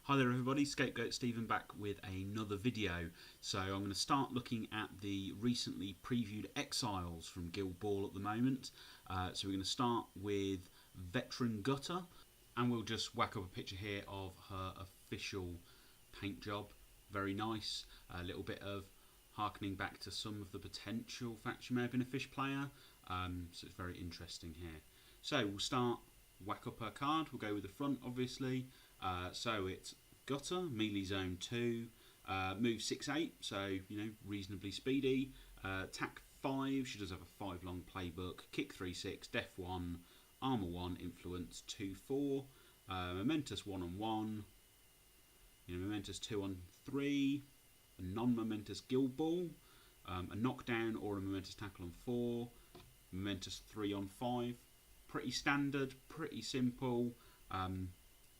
Hi there everybody, Scapegoat Stephen back with another video. So I'm going to start looking at the recently previewed Exiles from Guildball at the moment. So we're going to start with Veteran Gutter, and we'll just whack up a picture here of her official paint job. Very nice, a little bit of harkening back to some of the potential fact she may have been a fish player, so it's very interesting here. So we'll start, whack up her card, we'll go with the front obviously. So it's Gutter, melee zone 2, move 6'8", so reasonably speedy. Attack 5, she does have a 5 long playbook. Kick 3-6, def 1, armor 1, influence 2-4, momentous 1 on 1, momentous 2 on 3, a non-momentous Guildball, a knockdown or a momentous tackle on 4, momentous 3 on 5. Pretty standard, pretty simple.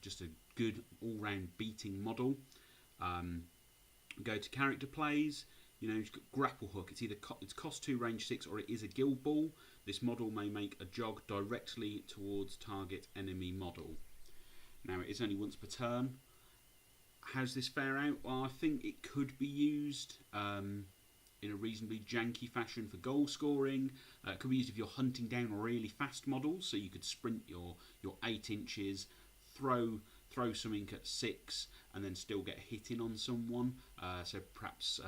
Just a good all-round beating model. Go to character plays. You've got grapple hook. It's either it's cost 2, range 6, or it is a Guildball. This model may make a jog directly towards target enemy model. Now it is only once per turn. How's this fare out? Well, I think it could be used in a reasonably janky fashion for goal scoring. It could be used if you're hunting down really fast models, so you could sprint your 8 inches, throw something at 6 and then still get a hit in on someone. So perhaps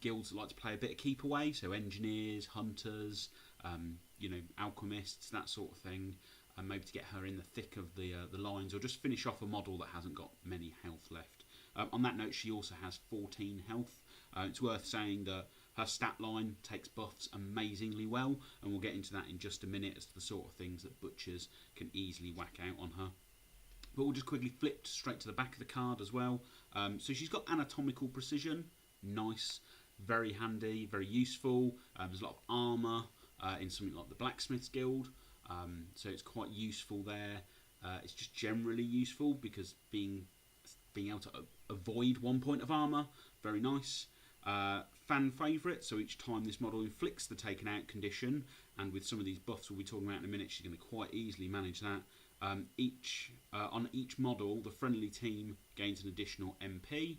guilds that like to play a bit of keep away, so engineers, hunters, alchemists, that sort of thing, and maybe to get her in the thick of the lines, or just finish off a model that hasn't got many health left. On that note, she also has 14 health. It's worth saying that her stat line takes buffs amazingly well, and we'll get into that in just a minute as to the sort of things that butchers can easily whack out on her. But we'll just quickly flip straight to the back of the card as well. So she's got anatomical precision, nice, very handy, very useful. There's a lot of armour in something like the Blacksmith's Guild, so it's quite useful there. It's just generally useful because being able to avoid 1 point of armour, very nice. Fan favourite, so each time this model inflicts the taken out condition, and with some of these buffs we'll be talking about in a minute, she's going to quite easily manage that. On each model, the friendly team gains an additional MP.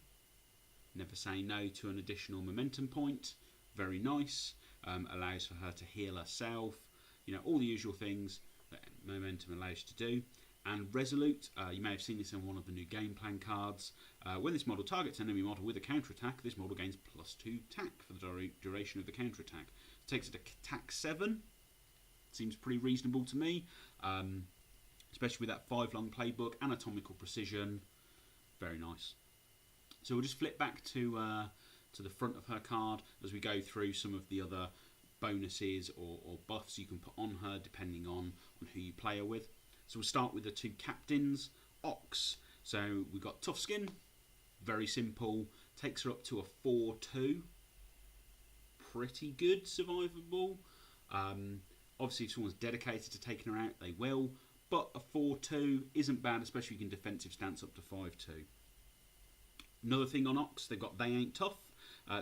Never say no to an additional momentum point. Very nice. Allows for her to heal herself. All the usual things that momentum allows you to do. And Resolute, you may have seen this in one of the new game plan cards. When this model targets an enemy model with a counterattack, this model gains +2 attack for the duration of the counterattack. Takes it to attack 7. Seems pretty reasonable to me. Especially with that 5 long playbook, anatomical precision, very nice. So we'll just flip back to the front of her card as we go through some of the other bonuses or buffs you can put on her depending on who you play her with. So we'll start with the 2 captains. Ox. So we've got Tough Skin, very simple, takes her up to a 4-2. Pretty good, survivable. Obviously if someone's dedicated to taking her out, they will. But a 4-2 isn't bad, especially if you can defensive stance up to 5-2. Another thing on Ox, they've got They Ain't Tough.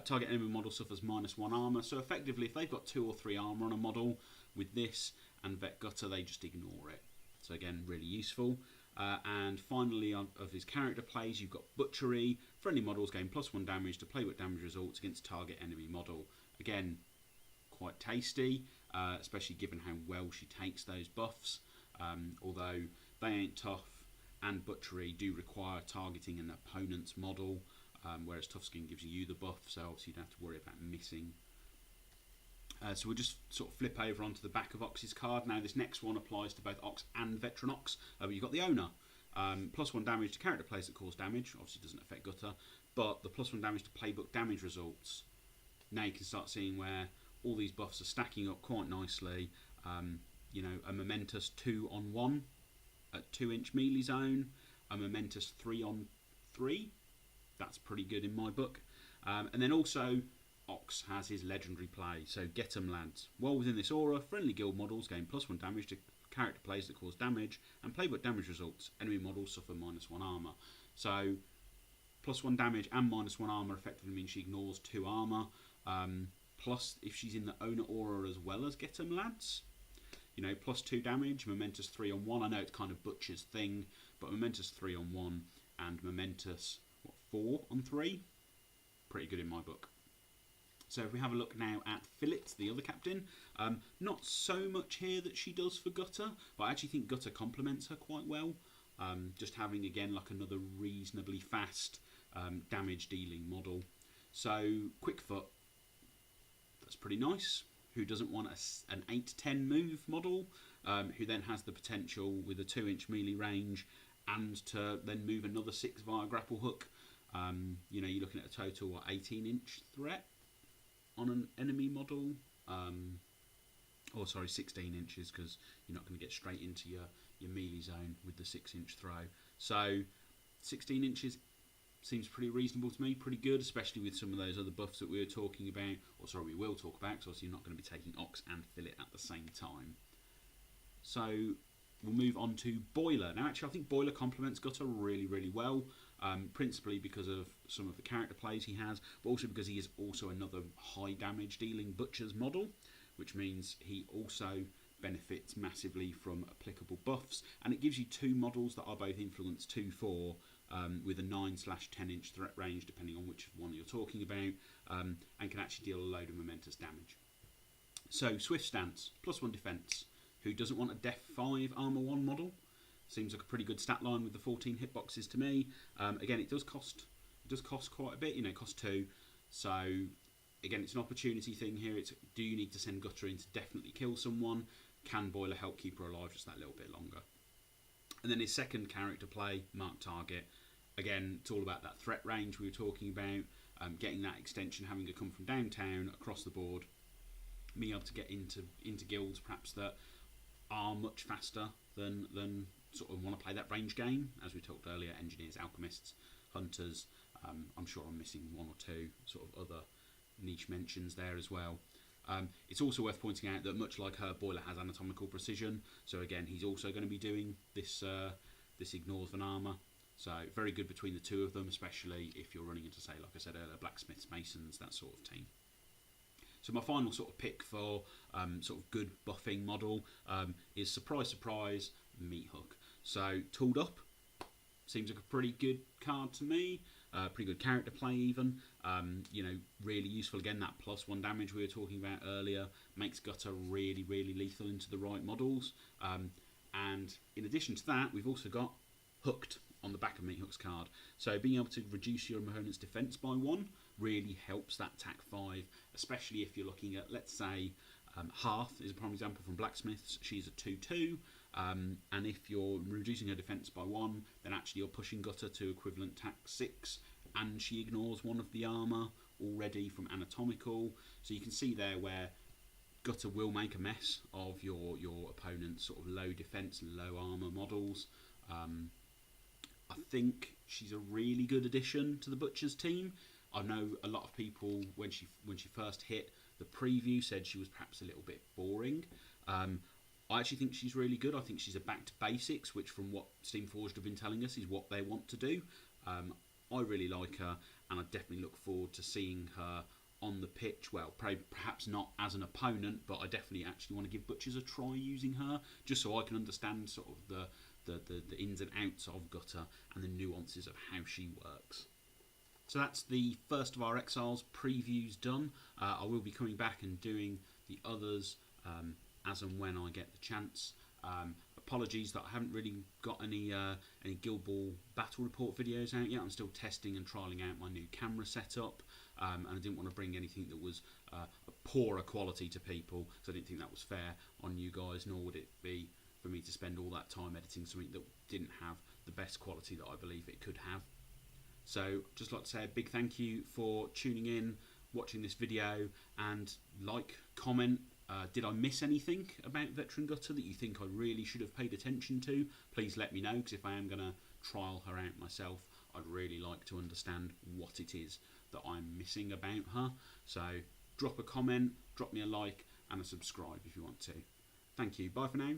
Target enemy model suffers -1 armour. So effectively, if they've got 2 or 3 armour on a model, with this and Vet Gutter, they just ignore it. So again, really useful. And finally, of his character plays, you've got Butchery. Friendly models gain +1 damage to playbook damage results against target enemy model. Again, quite tasty, especially given how well she takes those buffs. Although They Ain't Tough and Butchery do require targeting an opponent's model, whereas Tough Skin gives you the buff, so obviously you don't have to worry about missing. So we'll just sort of flip over onto the back of Ox's card. Now this next one applies to both Ox and Veteran Ox, but you've got the Owner. +1 damage to character plays that cause damage, obviously doesn't affect Gutter, but the +1 damage to playbook damage results. Now you can start seeing where all these buffs are stacking up quite nicely. A momentous 2 on 1 at 2-inch melee zone, a momentous 3 on 3. That's pretty good in my book. And then also Ox has his legendary play, so Get 'em Lads. While within this aura, friendly guild models gain +1 damage to character plays that cause damage, and playbook damage results. Enemy models suffer -1 armour. So +1 damage and -1 armour effectively means she ignores 2 armour. Plus, if she's in the owner aura as well as Get 'em Lads, +2 damage, momentous 3 on 1. I know it's kind of Butcher's thing, but momentous 3 on 1 and Momentous, 4 on 3. Pretty good in my book. So if we have a look now at Phillips, the other captain, not so much here that she does for Gutter, but I actually think Gutter complements her quite well. Just having, again, like another reasonably fast damage dealing model. So Quickfoot, that's pretty nice. Who doesn't want an 8-10 move model, who then has the potential with a 2-inch melee range and to then move another 6 via grapple hook. You know, you're looking at a total 18-inch threat on an enemy model. Or sorry, 16 inches, because you're not going to get straight into your melee zone with the 6-inch throw. So 16 inches seems pretty reasonable to me, pretty good, especially with some of those other buffs that we were talking about, or sorry, we will talk about, because obviously you're not going to be taking Ox and Fillet at the same time. So we'll move on to Boiler. Now actually I think Boiler complements Gutter really, really well, principally because of some of the character plays he has, but also because he is also another high damage dealing Butcher's model, which means he also benefits massively from applicable buffs, and it gives you 2 models that are both influence 2-4, with a 9/10 inch threat range depending on which one you're talking about, and can actually deal a load of momentous damage. So Swift Stance, +1 defense. Who doesn't want a Def 5 Armor 1 model? Seems like a pretty good stat line with the 14 hitboxes to me. Again, it does cost quite a bit, you know, it costs 2. So again, it's an opportunity thing here. It's, do you need to send Gutter in to definitely kill someone? Can Boiler help keep her alive just that little bit longer? And then his second character play, Mark Target. Again, it's all about that threat range we were talking about, getting that extension, having it come from downtown across the board, being able to get into guilds perhaps that are much faster than sort of want to play that range game, as we talked earlier, engineers, alchemists, hunters. I'm sure I'm missing 1 or 2 sort of other niche mentions there as well. It's also worth pointing out that much like her, Boiler has anatomical precision, so again he's also going to be doing this this ignores an armour, so very good between the 2 of them, especially if you're running into, say, like I said earlier, blacksmiths, masons, that sort of team. So my final sort of pick for sort of good buffing model is, surprise surprise, Meat Hook. So Tooled Up seems like a pretty good card to me. Pretty good character play even. You know, really useful. Again, that +1 damage we were talking about earlier makes Gutter really, really lethal into the right models. And in addition to that, we've also got Hooked on the back of Meat Hook's card. So being able to reduce your opponent's defense by 1 really helps that TAC 5, especially if you're looking at, let's say, Hearth is a prime example from Blacksmiths. She's a 2-2. And if you're reducing her defense by 1, then actually you're pushing Gutter to equivalent TAC 6, and she ignores 1 of the armour already from anatomical. So you can see there where Gutter will make a mess of your opponent's sort of low defense and low armour models. I think she's a really good addition to the Butcher's team. I know a lot of people, when she first hit the preview, said she was perhaps a little bit boring. I actually think she's really good. I think she's a back to basics, which from what Steamforged have been telling us is what they want to do. I really like her, and I definitely look forward to seeing her on the pitch. Well, perhaps not as an opponent, but I definitely actually want to give Butchers a try using her, just so I can understand sort of the ins and outs of Gutter and the nuances of how she works. So that's the first of our Exiles previews done. I will be coming back and doing the others as and when I get the chance. Apologies that I haven't really got any Guildball battle report videos out yet. I'm still testing and trialling out my new camera setup, and I didn't want to bring anything that was a poorer quality to people, so I didn't think that was fair on you guys, nor would it be for me to spend all that time editing something that didn't have the best quality that I believe it could have. So just like to say a big thank you for tuning in, watching this video, and like, comment. Did I miss anything about Veteran Gutter that you think I really should have paid attention to? Please let me know, because if I am going to trial her out myself, I'd really like to understand what it is that I'm missing about her. So drop a comment, drop me a like, and a subscribe if you want to. Thank you. Bye for now.